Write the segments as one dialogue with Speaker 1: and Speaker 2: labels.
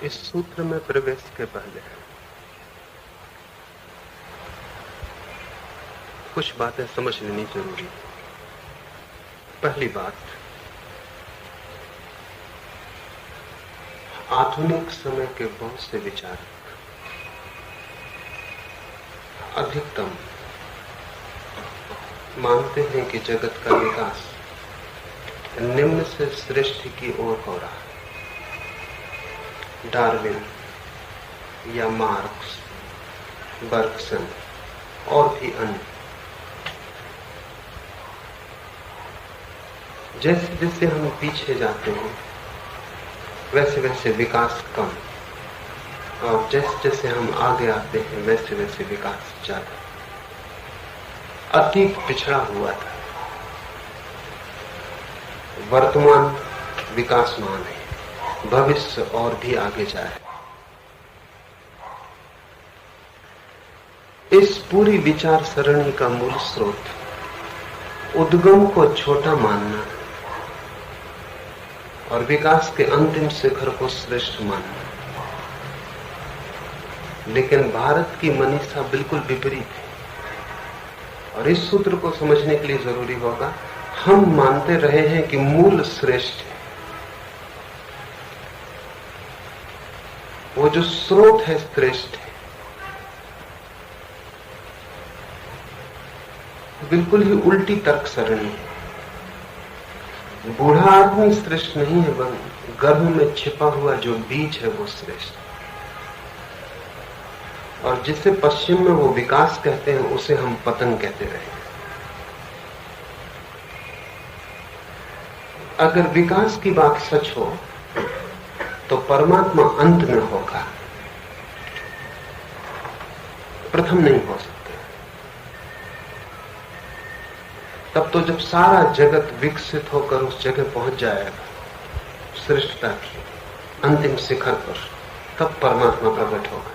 Speaker 1: इस सूत्र में प्रवेश के पहले कुछ बातें समझ लेनी जरूरी है। पहली बात, आधुनिक समय के बहुत से विचारक अधिकतम मानते हैं कि जगत का विकास निम्न से श्रेष्ठ की ओर हो रहा है। डार्विन या मार्क्स, बर्गसन और भी अन्य, जैसे जैसे हम पीछे जाते हैं वैसे वैसे विकास कम, और जैसे जैसे हम आगे आते हैं वैसे वैसे विकास ज्यादा। अतीत पिछड़ा हुआ था, वर्तमान विकासमान है, भविष्य और भी आगे जाए। इस पूरी विचार सरणी का मूल स्रोत उद्गम को छोटा मानना और विकास के अंतिम शिखर को श्रेष्ठ मानना। लेकिन भारत की मनीषा बिल्कुल विपरीत है, और इस सूत्र को समझने के लिए जरूरी होगा, हम मानते रहे हैं कि मूल श्रेष्ठ है, वो जो स्रोत है श्रेष्ठ है। बिल्कुल ही उल्टी तर्क सरणी है। बूढ़ा आदमी श्रेष्ठ नहीं है, गर्भ में छिपा हुआ जो बीज है वो श्रेष्ठ। और जिसे पश्चिम में वो विकास कहते हैं उसे हम पतन कहते रहे। अगर विकास की बात सच हो तो परमात्मा अंत में होगा, प्रथम नहीं हो सकता। तब तो जब सारा जगत विकसित होकर उस जगह पहुंच जाएगा श्रेष्ठता की अंतिम शिखर पर, तब परमात्मा प्रकट होगा।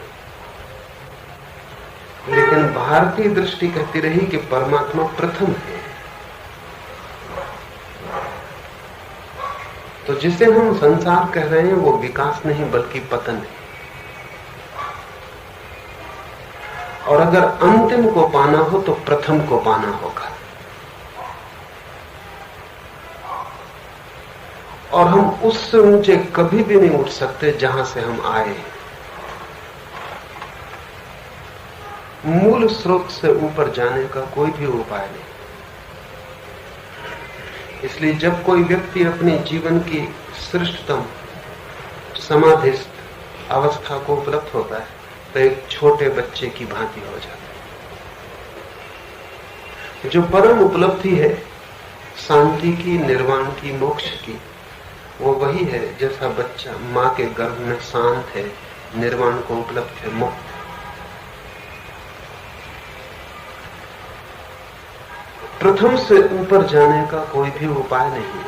Speaker 1: लेकिन भारतीय दृष्टि कहती रही कि परमात्मा प्रथम है। तो जिसे हम संसार कह रहे हैं वो विकास नहीं बल्कि पतन है। और अगर अंतिम को पाना हो तो प्रथम को पाना होगा। और हम उससे ऊंचे कभी भी नहीं उठ सकते जहां से हम आए। मूल स्रोत से ऊपर जाने का कोई भी उपाय नहीं। इसलिए जब कोई व्यक्ति अपने जीवन की श्रेष्ठतम समाधिस्थ अवस्था को उपलब्ध होता है तो एक छोटे बच्चे की भांति हो जाता है। जो परम उपलब्धि है शांति की, निर्वाण की, मोक्ष की, वो वही है जैसा बच्चा मां के गर्भ में शांत है, निर्वाण को उपलब्ध है, मुक्त। प्रथम से ऊपर जाने का कोई भी उपाय नहीं है।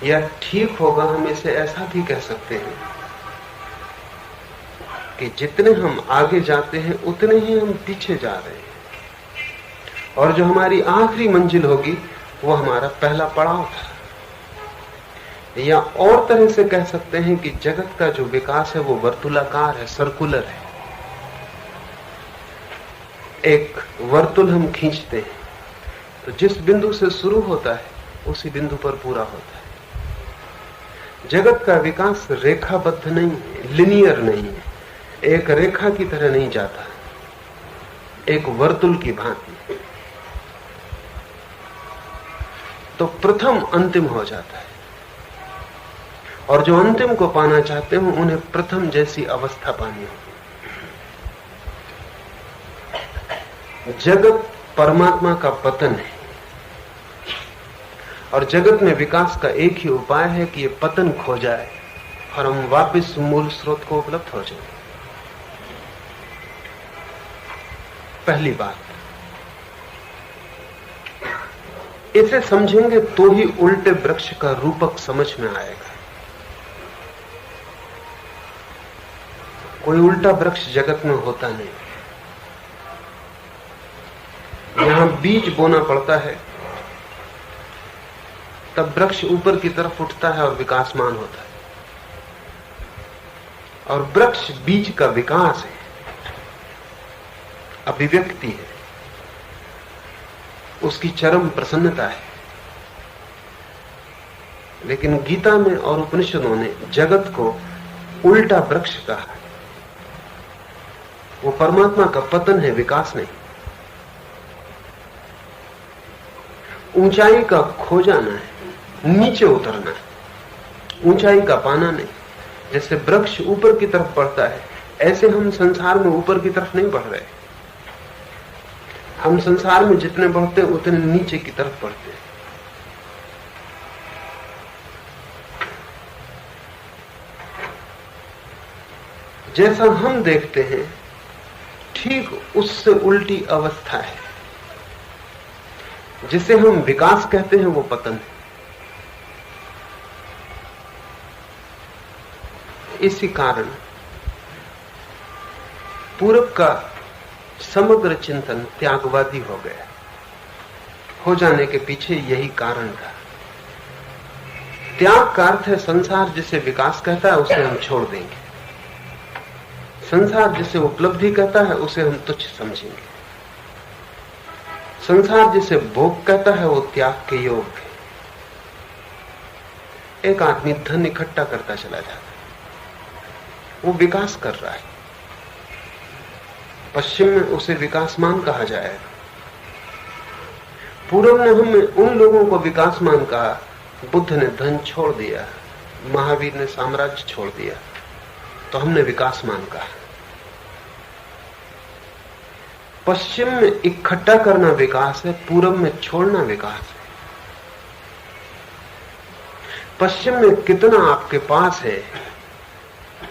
Speaker 1: या ठीक होगा हम इसे ऐसा भी कह सकते हैं कि जितने हम आगे जाते हैं उतने ही हम पीछे जा रहे हैं, और जो हमारी आखिरी मंजिल होगी वो हमारा पहला पड़ाव था। या और तरह से कह सकते हैं कि जगत का जो विकास है वो वर्तुलाकार है, सर्कुलर है। एक वर्तुल हम खींचते हैं तो जिस बिंदु से शुरू होता है उसी बिंदु पर पूरा होता है। जगत का विकास रेखाबद्ध नहीं है, लिनियर नहीं है, एक रेखा की तरह नहीं जाता, एक वर्तुल की भांति। तो प्रथम अंतिम हो जाता है, और जो अंतिम को पाना चाहते हो उन्हें प्रथम जैसी अवस्था पानी होगी। जगत परमात्मा का पतन है, और जगत में विकास का एक ही उपाय है कि ये पतन खो जाए और हम वापस मूल स्रोत को उपलब्ध हो जाए। पहली बात, इसे समझेंगे तो ही उल्टे वृक्ष का रूपक समझ में आएगा। कोई उल्टा वृक्ष जगत में होता नहीं। यहां बीज बोना पड़ता है, तब वृक्ष ऊपर की तरफ उठता है और विकासमान होता है। और वृक्ष बीज का विकास है, अभिव्यक्ति है, उसकी चरम प्रसन्नता है। लेकिन गीता में और उपनिषदों ने जगत को उल्टा वृक्ष कहा। वो परमात्मा का पतन है, विकास नहीं। ऊंचाई का खो जाना है, नीचे उतरना है, ऊंचाई का पाना नहीं। जैसे वृक्ष ऊपर की तरफ बढ़ता है, ऐसे हम संसार में ऊपर की तरफ नहीं बढ़ रहे। हम संसार में जितने बढ़ते हैं उतने नीचे की तरफ बढ़ते हैं। जैसा हम देखते हैं ठीक उससे उल्टी अवस्था है। जिसे हम विकास कहते हैं वो पतन है। इसी कारण पूरब का समग्र चिंतन त्यागवादी हो गया। हो जाने के पीछे यही कारण था। त्याग का अर्थ है संसार जिसे विकास कहता है उसे हम छोड़ देंगे, संसार जिसे उपलब्धि कहता है उसे हम तुच्छ समझेंगे, संसार जिसे भोग कहता है वो त्याग के योग है। एक आदमी धन इकट्ठा करता चला जाता है, वो विकास कर रहा है। पश्चिम में उसे विकासमान कहा जाएगा। पूर्व ने हमें उन लोगों को विकासमान कहा। बुद्ध ने धन छोड़ दिया, महावीर ने साम्राज्य छोड़ दिया, तो हमने विकासमान कहा। पश्चिम में इकट्ठा करना विकास है, पूरब में छोड़ना विकास है। पश्चिम में कितना आपके पास है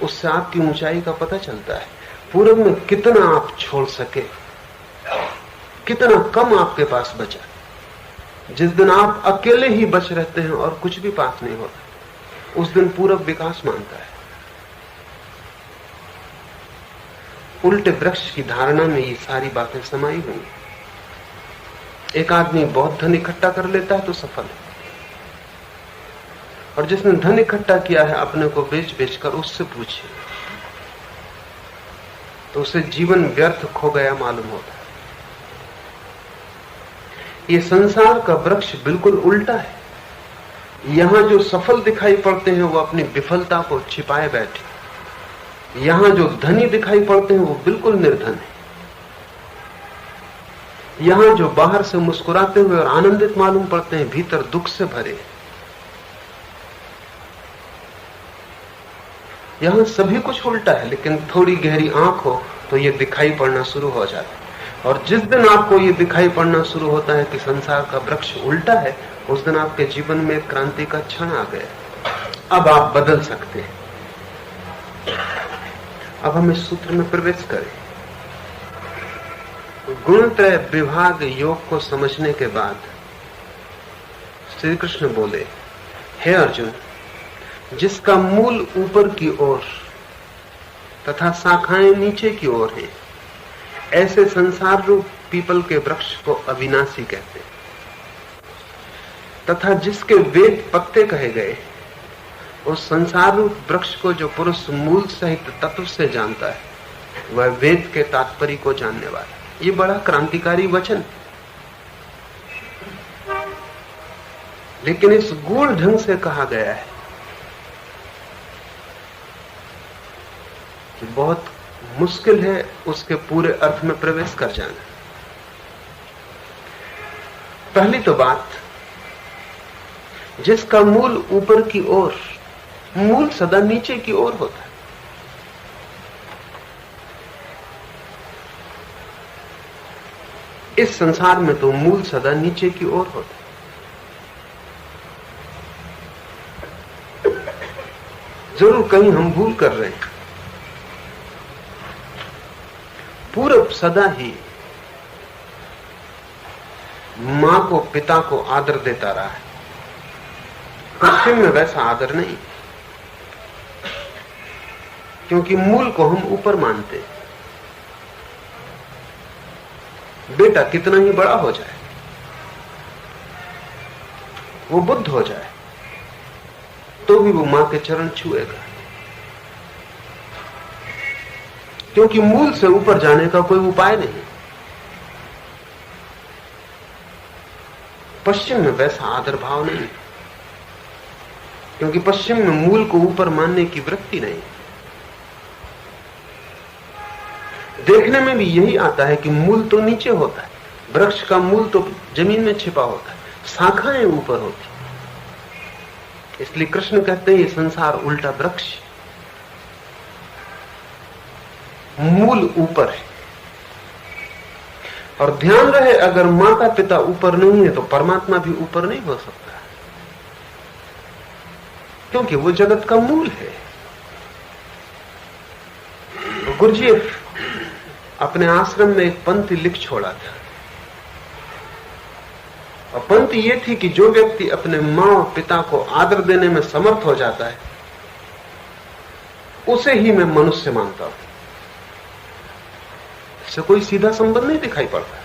Speaker 1: उससे आपकी ऊंचाई का पता चलता है। पूरब में कितना आप छोड़ सके, कितना कम आपके पास बचा। जिस दिन आप अकेले ही बच रहते हैं और कुछ भी पास नहीं होता, उस दिन पूरब विकास मानता है। उल्टे वृक्ष की धारणा में ये सारी बातें समाई हुई। एक आदमी बहुत धन इकट्ठा कर लेता है तो सफल है, और जिसने धन इकट्ठा किया है अपने को बेच बेच कर उससे पूछे तो उसे जीवन व्यर्थ खो गया मालूम होता है। ये संसार का वृक्ष बिल्कुल उल्टा है। यहां जो सफल दिखाई पड़ते हैं वो अपनी विफलता को छिपाए बैठे। यहां जो धनी दिखाई पड़ते हैं वो बिल्कुल निर्धन है। यहां जो बाहर से मुस्कुराते हुए और आनंदित मालूम पड़ते हैं भीतर दुख से भरे। यहां सभी कुछ उल्टा है, लेकिन थोड़ी गहरी आंख हो तो ये दिखाई पड़ना शुरू हो जाता है। और जिस दिन आपको ये दिखाई पड़ना शुरू होता है कि संसार का वृक्ष उल्टा है, उस दिन आपके जीवन में क्रांति का क्षण आ गया। अब आप बदल सकते हैं। अब हम इस सूत्र में प्रवेश करें। गुणत्रय विभाग योग को समझने के बाद श्री कृष्ण बोले, हे अर्जुन, जिसका मूल ऊपर की ओर तथा शाखाएं नीचे की ओर हैं, ऐसे संसार रूप पीपल के वृक्ष को अविनाशी कहते हैं। तथा जिसके वेद पत्ते कहे गए, उस संसार रूप वृक्ष को जो पुरुष मूल सहित तत्व से जानता है, वह वेद के तात्पर्य को जानने वाला। ये बड़ा क्रांतिकारी वचन, लेकिन इस गूढ़ ढंग से कहा गया है कि बहुत मुश्किल है उसके पूरे अर्थ में प्रवेश कर जाना। पहली तो बात, जिसका मूल ऊपर की ओर, मूल सदा नीचे की ओर होता है। इस संसार में तो मूल सदा नीचे की ओर होता है। जरूर कहीं हम भूल कर रहे हैं। पूरब सदा ही मां को, पिता को आदर देता रहा है। पश्चिम में वैसा आदर नहीं, क्योंकि मूल को हम ऊपर मानते हैं। बेटा कितना ही बड़ा हो जाए, वो बुद्ध हो जाए, तो भी वो मां के चरण छुएगा। क्योंकि मूल से ऊपर जाने का कोई उपाय नहीं। पश्चिम में वैसा आदर भाव नहीं, क्योंकि पश्चिम में मूल को ऊपर मानने की वृत्ति नहीं। देखने में भी यही आता है कि मूल तो नीचे होता है, वृक्ष का मूल तो जमीन में छिपा होता है, शाखाएं ऊपर होती। इसलिए कृष्ण कहते हैं ये संसार उल्टा वृक्ष, मूल ऊपर है। और ध्यान रहे, अगर माता पिता ऊपर नहीं है तो परमात्मा भी ऊपर नहीं हो सकता, क्योंकि वो जगत का मूल है। गुरुजीएफ अपने आश्रम में एक पंक्ति लिख छोड़ा था, और पंक्ति ये थी कि जो व्यक्ति अपने मां और पिता को आदर देने में समर्थ हो जाता है, उसे ही मैं मनुष्य मानता हूं। इससे कोई सीधा संबंध नहीं दिखाई पड़ता।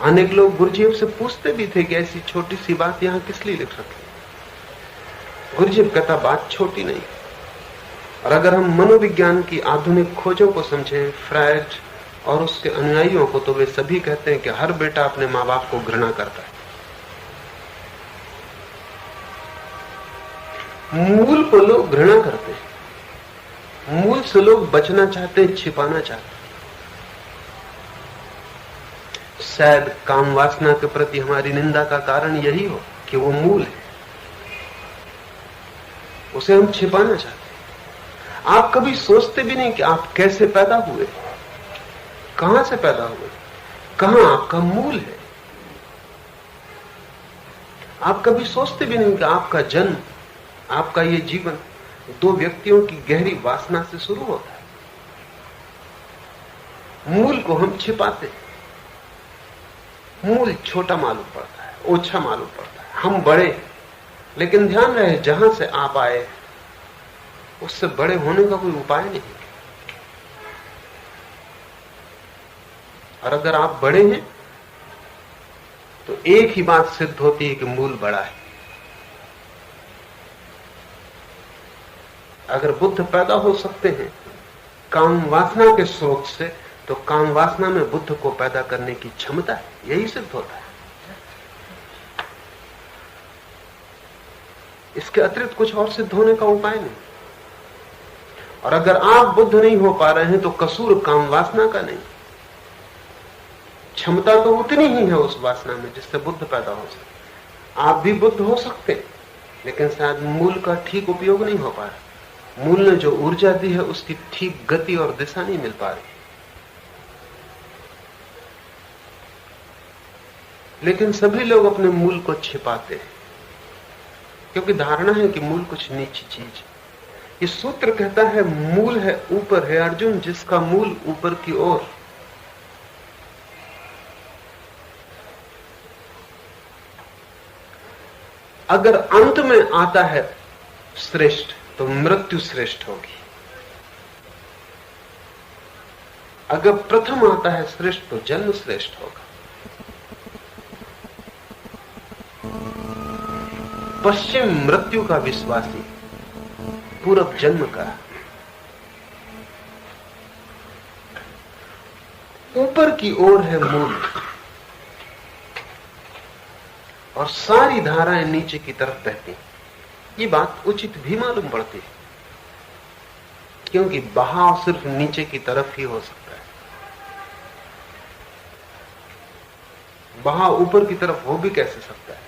Speaker 1: अनेक लोग गुरुजीएफ से पूछते भी थे कि ऐसी छोटी सी बात यहां किस लिए लिख रखी। गुरुजीएफ कहता बात छोटी नहीं, और अगर हम मनोविज्ञान की आधुनिक खोजों को समझें, फ्रायड और उसके अनुयायियों को, तो वे सभी कहते हैं कि हर बेटा अपने मां बाप को घृणा करता है। मूल को लोग घृणा करते हैं, मूल से लोग बचना चाहते हैं, छिपाना चाहते हैं। शायद काम वासना के प्रति हमारी निंदा का कारण यही हो कि वो मूल है, उसे हम छिपाना चाहते हैं। आप कभी सोचते भी नहीं कि आप कैसे पैदा हुए, कहां से पैदा हुए, कहां आपका मूल है। आप कभी सोचते भी नहीं कि आपका जन्म, आपका ये जीवन दो व्यक्तियों की गहरी वासना से शुरू होता है। मूल को हम छिपाते हैं, मूल छोटा मालूम पड़ता है, ओछा मालूम पड़ता है, हम बड़े। लेकिन ध्यान रहे, जहां से आप आए उससे बड़े होने का कोई उपाय नहीं। और अगर आप बड़े हैं तो एक ही बात सिद्ध होती है कि मूल बड़ा है। अगर बुद्ध पैदा हो सकते हैं काम वासना के स्रोत से, तो काम वासना में बुद्ध को पैदा करने की क्षमता है, यही सिद्ध होता है। इसके अतिरिक्त कुछ और सिद्ध होने का उपाय नहीं। और अगर आप बुद्ध नहीं हो पा रहे हैं तो कसूर काम वासना का नहीं, क्षमता तो उतनी ही है उस वासना में जिससे बुद्ध पैदा हो सकते। आप भी बुद्ध हो सकते, लेकिन शायद मूल का ठीक उपयोग नहीं हो पा रहा। मूल ने जो ऊर्जा दी है उसकी ठीक गति और दिशा नहीं मिल पा रही। लेकिन सभी लोग अपने मूल को छिपाते हैं, क्योंकि धारणा है कि मूल कुछ नीची चीज है। ये सूत्र कहता है मूल है ऊपर है अर्जुन, जिसका मूल ऊपर की ओर। अगर अंत में आता है श्रेष्ठ तो मृत्यु श्रेष्ठ होगी, अगर प्रथम आता है श्रेष्ठ तो जन्म श्रेष्ठ होगा। पश्चिम मृत्यु का विश्वासी, पूरब जन्म का। ऊपर की ओर है मूल, और सारी धाराएं नीचे की तरफ बहती। ये बात उचित भी मालूम पड़ती है, क्योंकि बहाव सिर्फ नीचे की तरफ ही हो सकता है, बहाव ऊपर की तरफ हो भी कैसे सकता है।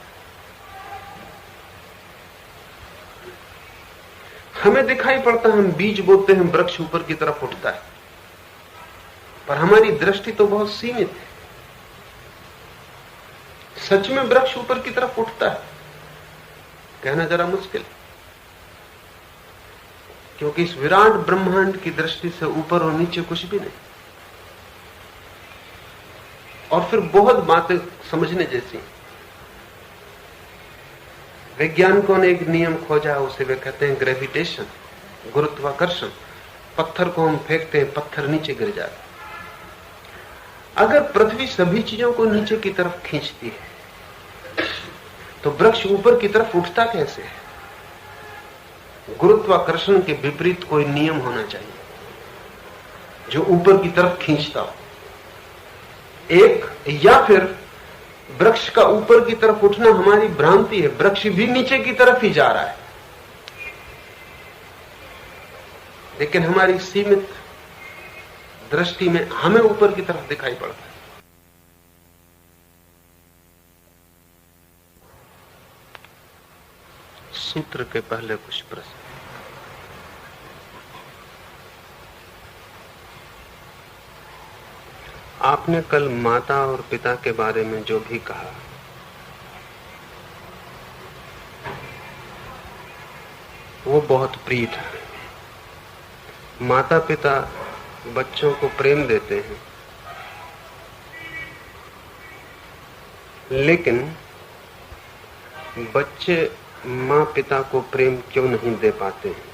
Speaker 1: हमें दिखाई पड़ता है, हम बीज बोते हैं, वृक्ष ऊपर की तरफ उठता है, पर हमारी दृष्टि तो बहुत सीमित है। सच में वृक्ष ऊपर की तरफ उठता है कहना जरा मुश्किल, क्योंकि इस विराट ब्रह्मांड की दृष्टि से ऊपर और नीचे कुछ भी नहीं। और फिर बहुत बातें समझने जैसी। वैज्ञानिकों ने एक नियम खोजा, उसे वे कहते हैं ग्रेविटेशन, गुरुत्वाकर्षण। पत्थर को हम फेंकते हैं, पत्थर नीचे गिर जाता है। अगर पृथ्वी सभी चीजों को नीचे की तरफ खींचती है तो वृक्ष ऊपर की तरफ उठता कैसे है? गुरुत्वाकर्षण के विपरीत कोई नियम होना चाहिए जो ऊपर की तरफ खींचता हो। एक, या फिर वृक्ष का ऊपर की तरफ उठना हमारी भ्रांति है, वृक्ष भी नीचे की तरफ ही जा रहा है, लेकिन हमारी सीमित दृष्टि में हमें ऊपर की तरफ दिखाई पड़ता है। सूत्र के पहले कुछ प्रश्न। आपने कल माता और पिता के बारे में जो भी कहा, वो बहुत प्रिय था। माता पिता बच्चों को प्रेम देते हैं, लेकिन बच्चे माँ पिता को प्रेम क्यों नहीं दे पाते हैं?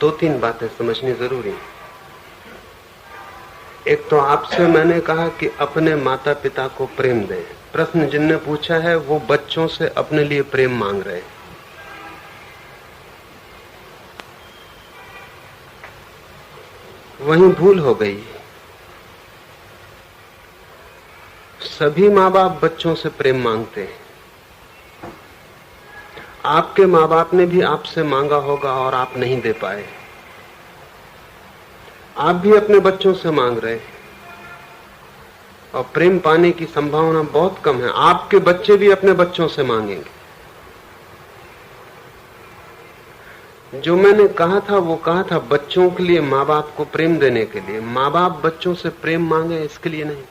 Speaker 1: दो तीन बातें समझनी जरूरी है। एक तो आपसे मैंने कहा कि अपने माता पिता को प्रेम दें। प्रश्न जिनने पूछा है वो बच्चों से अपने लिए प्रेम मांग रहे हैं। वहीं भूल हो गई। सभी माँ बाप बच्चों से प्रेम मांगते हैं। आपके माँ बाप ने भी आपसे मांगा होगा और आप नहीं दे पाए। आप भी अपने बच्चों से मांग रहे हैं और प्रेम पाने की संभावना बहुत कम है। आपके बच्चे भी अपने बच्चों से मांगेंगे। जो मैंने कहा था वो कहा था बच्चों के लिए, माँ बाप को प्रेम देने के लिए। माँ बाप बच्चों से प्रेम मांगे इसके लिए नहीं।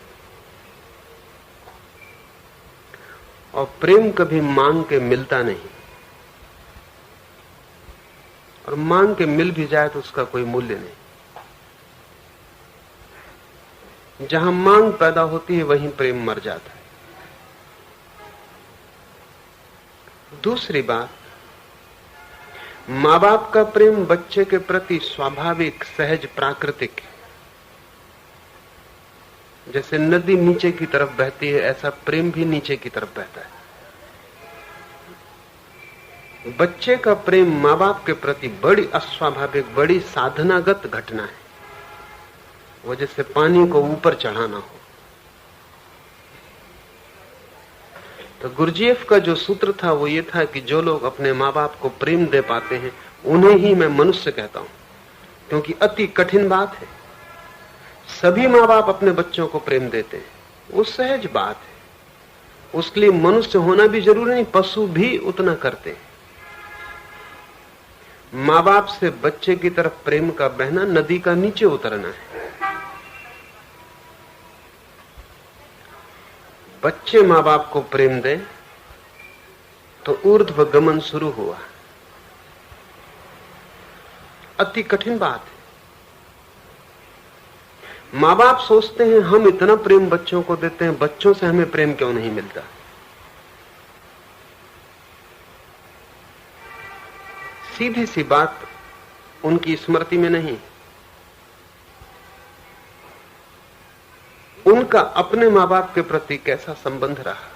Speaker 1: और प्रेम कभी मांग के मिलता नहीं, और मांग के मिल भी जाए तो उसका कोई मूल्य नहीं। जहां मांग पैदा होती है वहीं प्रेम मर जाता है। दूसरी बात, माँ बाप का प्रेम बच्चे के प्रति स्वाभाविक, सहज, प्राकृतिक है। जैसे नदी नीचे की तरफ बहती है, ऐसा प्रेम भी नीचे की तरफ बहता है। बच्चे का प्रेम माँ बाप के प्रति बड़ी अस्वाभाविक, बड़ी साधनागत घटना है। वो जैसे पानी को ऊपर चढ़ाना हो। तो गुरजीएफ का जो सूत्र था वो ये था कि जो लोग अपने माँ बाप को प्रेम दे पाते हैं उन्हें ही मैं मनुष्य कहता हूं, क्योंकि अति कठिन बात है। सभी माँ बाप अपने बच्चों को प्रेम देते हैं, वो सहज बात है। उसके लिए मनुष्य होना भी जरूरी नहीं, पशु भी उतना करते हैं। माँ बाप से बच्चे की तरफ प्रेम का बहना नदी का नीचे उतरना है। बच्चे माँ बाप को प्रेम दें तो ऊर्ध्व गमन शुरू हुआ। अति कठिन बात है। माँ बाप सोचते हैं हम इतना प्रेम बच्चों को देते हैं, बच्चों से हमें प्रेम क्यों नहीं मिलता। सीधी सी बात उनकी स्मृति में नहीं। उनका अपने माँ बाप के प्रति कैसा संबंध रहा,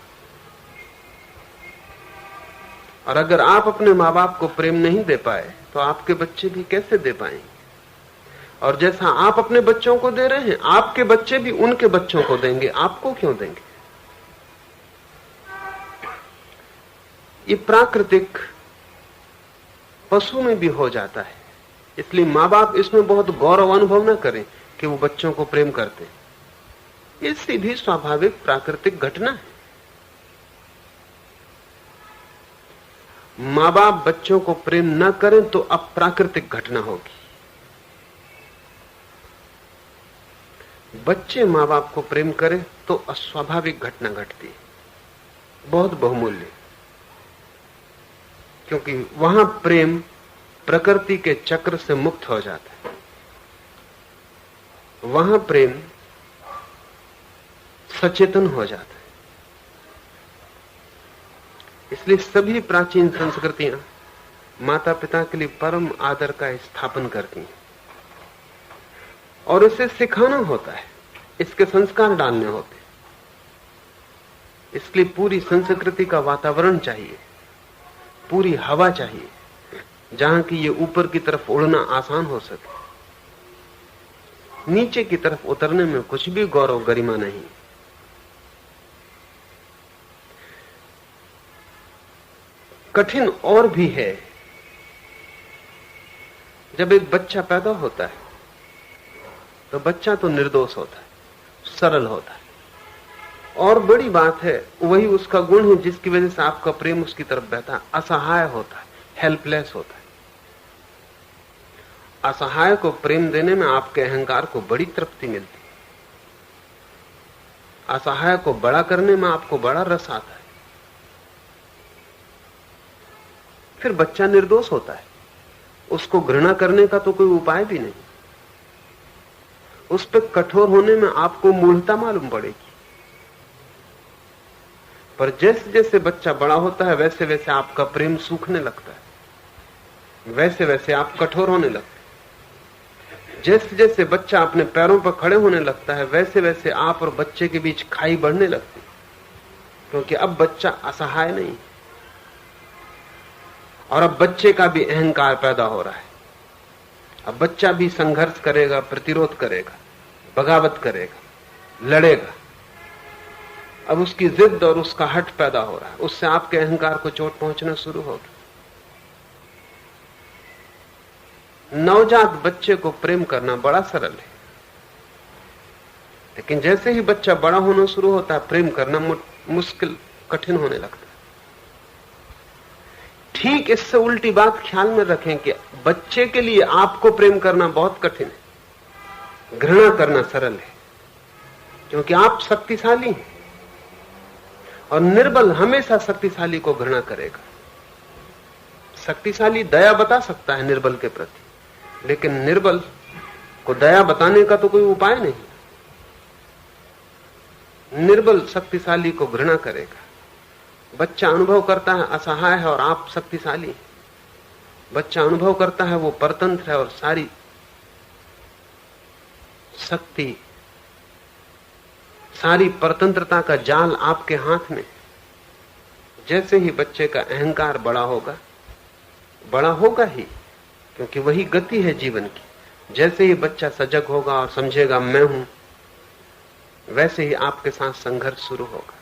Speaker 1: और अगर आप अपने माँ बाप को प्रेम नहीं दे पाए तो आपके बच्चे भी कैसे दे पाएंगे। और जैसा आप अपने बच्चों को दे रहे हैं, आपके बच्चे भी उनके बच्चों को देंगे। आपको क्यों देंगे? ये प्राकृतिक पशु में भी हो जाता है। इसलिए माँ बाप इसमें बहुत गौरव अनुभव न करें कि वो बच्चों को प्रेम करते हैं। ये सीधी स्वाभाविक प्राकृतिक घटना है। माँ बाप बच्चों को प्रेम न करें तो अप्राकृतिक घटना होगी। बच्चे माँ बाप को प्रेम करें तो अस्वाभाविक घटना घटती है, बहुत बहुमूल्य। क्योंकि वहां प्रेम प्रकृति के चक्र से मुक्त हो जाता है। वहां प्रेम सचेतन हो जाता है। इसलिए सभी प्राचीन संस्कृतियां माता पिता के लिए परम आदर का स्थापन करती हैं, और इसे सिखाना होता है, इसके संस्कार डालने होते हैं। इसलिए पूरी संस्कृति का वातावरण चाहिए, पूरी हवा चाहिए, जहां की ये ऊपर की तरफ उड़ना आसान हो सके। नीचे की तरफ उतरने में कुछ भी गौरव गरिमा नहीं। कठिन और भी है। जब एक बच्चा पैदा होता है तो बच्चा तो निर्दोष होता है, सरल होता है, और बड़ी बात है वही उसका गुण है जिसकी वजह से आपका प्रेम उसकी तरफ बहता है। असहाय होता है, हेल्पलेस होता है। असहाय को प्रेम देने में आपके अहंकार को बड़ी तृप्ति मिलती है। असहाय को बड़ा करने में आपको बड़ा रस आता है। फिर बच्चा निर्दोष होता है, उसको घृणा करने का तो कोई उपाय भी नहीं। उस पर कठोर होने में आपको मूढ़ता मालूम पड़ेगी। पर जैसे जैसे बच्चा बड़ा होता है वैसे वैसे आपका प्रेम सूखने लगता है, वैसे वैसे आप कठोर होने लगते हैं। जैसे जैसे बच्चा अपने पैरों पर खड़े होने लगता है वैसे वैसे आप और बच्चे के बीच खाई बढ़ने लगती, क्योंकि अब बच्चा असहाय नहीं और अब बच्चे का भी अहंकार पैदा हो रहा है। अब बच्चा भी संघर्ष करेगा, प्रतिरोध करेगा, बगावत करेगा, लड़ेगा। अब उसकी जिद और उसका हट पैदा हो रहा है, उससे आपके अहंकार को चोट पहुंचना शुरू होगी। नवजात बच्चे को प्रेम करना बड़ा सरल है, लेकिन जैसे ही बच्चा बड़ा होना शुरू होता है प्रेम करना मुश्किल, कठिन होने लगता है। ठीक इससे उल्टी बात ख्याल में रखें कि बच्चे के लिए आपको प्रेम करना बहुत कठिन है, घृणा करना सरल है, क्योंकि आप शक्तिशाली हैं और निर्बल हमेशा शक्तिशाली को घृणा करेगा। शक्तिशाली दया बता सकता है निर्बल के प्रति, लेकिन निर्बल को दया बताने का तो कोई उपाय नहीं। निर्बल शक्तिशाली को घृणा करेगा। बच्चा अनुभव करता है असहाय है और आप शक्तिशाली। बच्चा अनुभव करता है वो परतंत्र है और सारी शक्ति, सारी परतंत्रता का जाल आपके हाथ में। जैसे ही बच्चे का अहंकार बड़ा होगा ही, क्योंकि वही गति है जीवन की। जैसे ही बच्चा सजग होगा और समझेगा मैं हूं, वैसे ही आपके साथ संघर्ष शुरू होगा।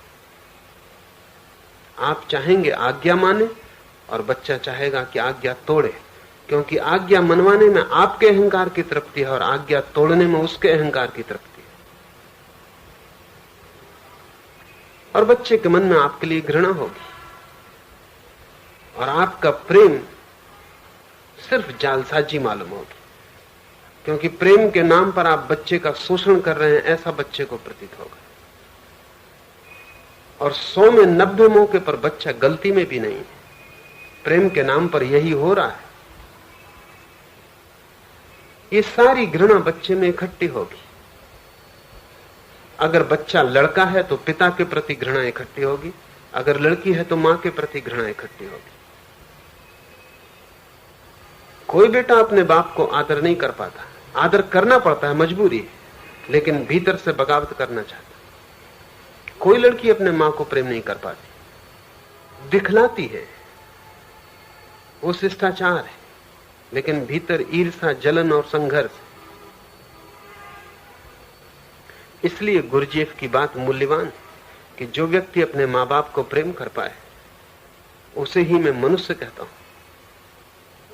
Speaker 1: आप चाहेंगे आज्ञा माने और बच्चा चाहेगा कि आज्ञा तोड़े, क्योंकि आज्ञा मनवाने में आपके अहंकार की तृप्ति है और आज्ञा तोड़ने में उसके अहंकार की तृप्ति है। और बच्चे के मन में आपके लिए घृणा होगी और आपका प्रेम सिर्फ जालसाजी मालूम होगी, क्योंकि प्रेम के नाम पर आप बच्चे का शोषण कर रहे हैं, ऐसा बच्चे को प्रतीत होगा। और 100 में 90 मौके पर बच्चा गलती में भी नहीं है, प्रेम के नाम पर यही हो रहा है। ये सारी घृणा बच्चे में इकट्ठी होगी। अगर बच्चा लड़का है तो पिता के प्रति घृणा इकट्ठी होगी, अगर लड़की है तो मां के प्रति घृणा इकट्ठी होगी। कोई बेटा अपने बाप को आदर नहीं कर पाता, आदर करना पड़ता है, मजबूरी है, लेकिन भीतर से बगावत करना चाहता। कोई लड़की अपने मां को प्रेम नहीं कर पाती, दिखलाती है, वो शिष्टाचार है, लेकिन भीतर ईर्ष्या, जलन और संघर्ष। इसलिए गुरुजीएफ की बात मूल्यवान है कि जो व्यक्ति अपने मां बाप को प्रेम कर पाए उसे ही मैं मनुष्य कहता हूं,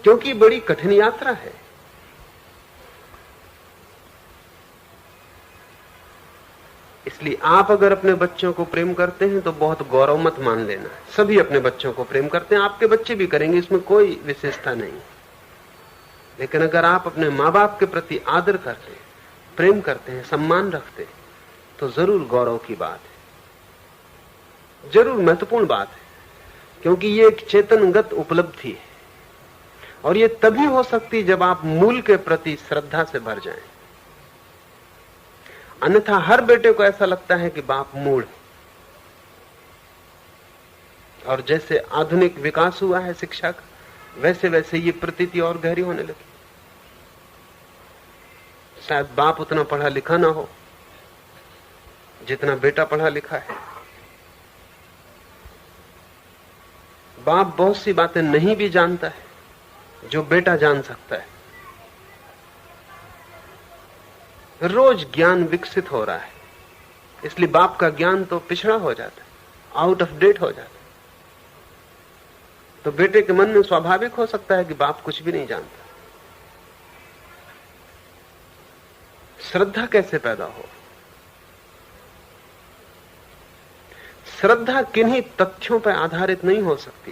Speaker 1: क्योंकि बड़ी कठिन यात्रा है। इसलिए आप अगर अपने बच्चों को प्रेम करते हैं तो बहुत गौरव मत मान लेना। सभी अपने बच्चों को प्रेम करते हैं, आपके बच्चे भी करेंगे, इसमें कोई विशेषता नहीं। लेकिन अगर आप अपने मां बाप के प्रति आदर करते हैं, प्रेम करते हैं, सम्मान रखते हैं, तो जरूर गौरव की बात है, जरूर महत्वपूर्ण बात है, क्योंकि ये एक चेतनगत उपलब्धि है और ये तभी हो सकती जब आप मूल के प्रति श्रद्धा से भर जाएं। अन्यथा हर बेटे को ऐसा लगता है कि बाप मूढ़ है। और जैसे आधुनिक विकास हुआ है शिक्षा का, वैसे वैसे ये प्रतीति और गहरी होने लगी। शायद बाप उतना पढ़ा लिखा ना हो जितना बेटा पढ़ा लिखा है, बाप बहुत सी बातें नहीं भी जानता है जो बेटा जान सकता है। रोज ज्ञान विकसित हो रहा है, इसलिए बाप का ज्ञान तो पिछड़ा हो जाता है, आउट ऑफ डेट हो जाता है। तो बेटे के मन में स्वाभाविक हो सकता है कि बाप कुछ भी नहीं जानता। श्रद्धा कैसे पैदा हो? श्रद्धा किन्हीं तथ्यों पर आधारित नहीं हो सकती।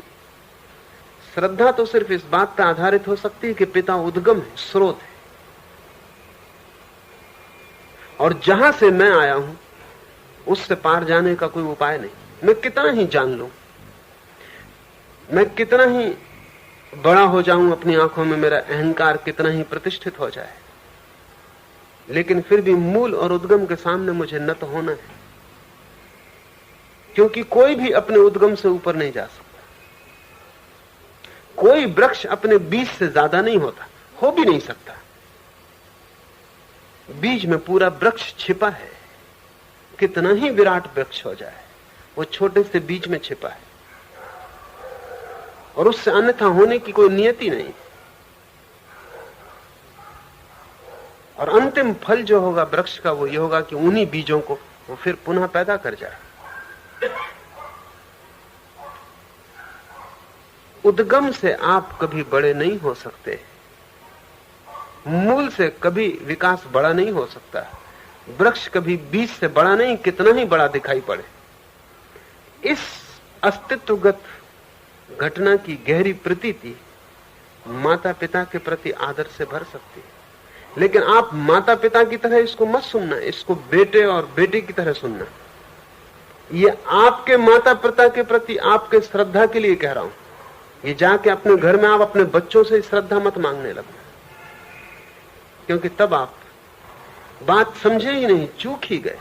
Speaker 1: श्रद्धा तो सिर्फ इस बात पर आधारित हो सकती है कि पिता उद्गम है, स्रोत है, और जहां से मैं आया हूं उससे पार जाने का कोई उपाय नहीं। मैं कितना ही जान लूं, मैं कितना ही बड़ा हो जाऊं, अपनी आंखों में मेरा अहंकार कितना ही प्रतिष्ठित हो जाए, लेकिन फिर भी मूल और उद्गम के सामने मुझे न तो होना है, क्योंकि कोई भी अपने उद्गम से ऊपर नहीं जा सकता। कोई वृक्ष अपने बीज से ज्यादा नहीं होता, हो भी नहीं सकता। बीज में पूरा वृक्ष छिपा है। कितना ही विराट वृक्ष हो जाए, वो छोटे से बीज में छिपा है, और उससे अन्यथा होने की कोई नियति नहीं। और अंतिम फल जो होगा वृक्ष का वो ये होगा कि उन्हीं बीजों को वो फिर पुनः पैदा कर जाए। उद्गम से आप कभी बड़े नहीं हो सकते, मूल से कभी विकास बड़ा नहीं हो सकता। वृक्ष कभी बीज से बड़ा नहीं, कितना ही बड़ा दिखाई पड़े। इस अस्तित्वगत घटना की गहरी प्रतीति माता पिता के प्रति आदर से भर सकती है, लेकिन आप माता पिता की तरह इसको मत सुनना, इसको बेटे और बेटी की तरह सुनना। ये आपके माता पिता के प्रति आपके श्रद्धा के लिए कह रहा हूं। ये जाके अपने घर में आप अपने बच्चों से श्रद्धा मत मांगने लगना, क्योंकि तब आप बात समझे ही नहीं, चूक ही गए।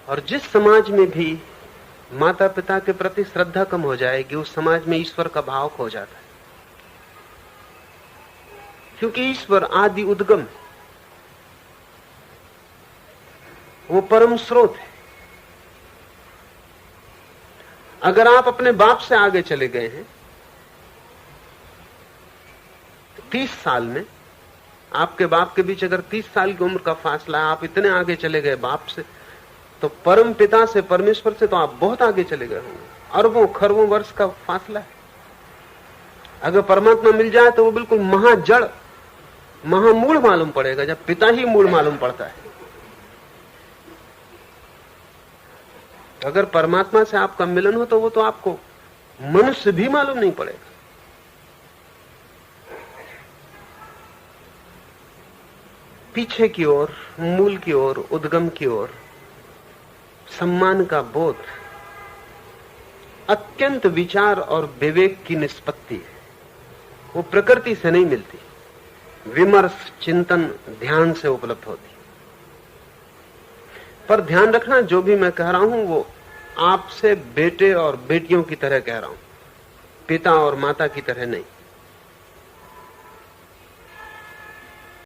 Speaker 1: और जिस समाज में भी माता पिता के प्रति श्रद्धा कम हो जाएगी, उस समाज में ईश्वर का भाव खो जाता है, क्योंकि ईश्वर आदि उद्गम है, वो परम स्रोत है। अगर आप अपने बाप से आगे चले गए हैं 30 साल में, आपके बाप के बीच अगर 30 साल की उम्र का फासला है, आप इतने आगे चले गए बाप से, तो परम पिता से, परमेश्वर से तो आप बहुत आगे चले गए होंगे। अरबों खरबों वर्ष का फासला है। अगर परमात्मा मिल जाए तो वो बिल्कुल महाजड़, महामूल मालूम पड़ेगा, जब पिता ही मूल मालूम पड़ता है। अगर परमात्मा से आपका मिलन हो तो वो तो आपको मनुष्य भी मालूम नहीं पड़ेगा। पीछे की ओर, मूल की ओर, उद्गम की ओर सम्मान का बोध अत्यंत विचार और विवेक की निष्पत्ति है। वो प्रकृति से नहीं मिलती, विमर्श, चिंतन, ध्यान से उपलब्ध होती। पर ध्यान रखना, जो भी मैं कह रहा हूं वो आपसे बेटे और बेटियों की तरह कह रहा हूं, पिता और माता की तरह नहीं।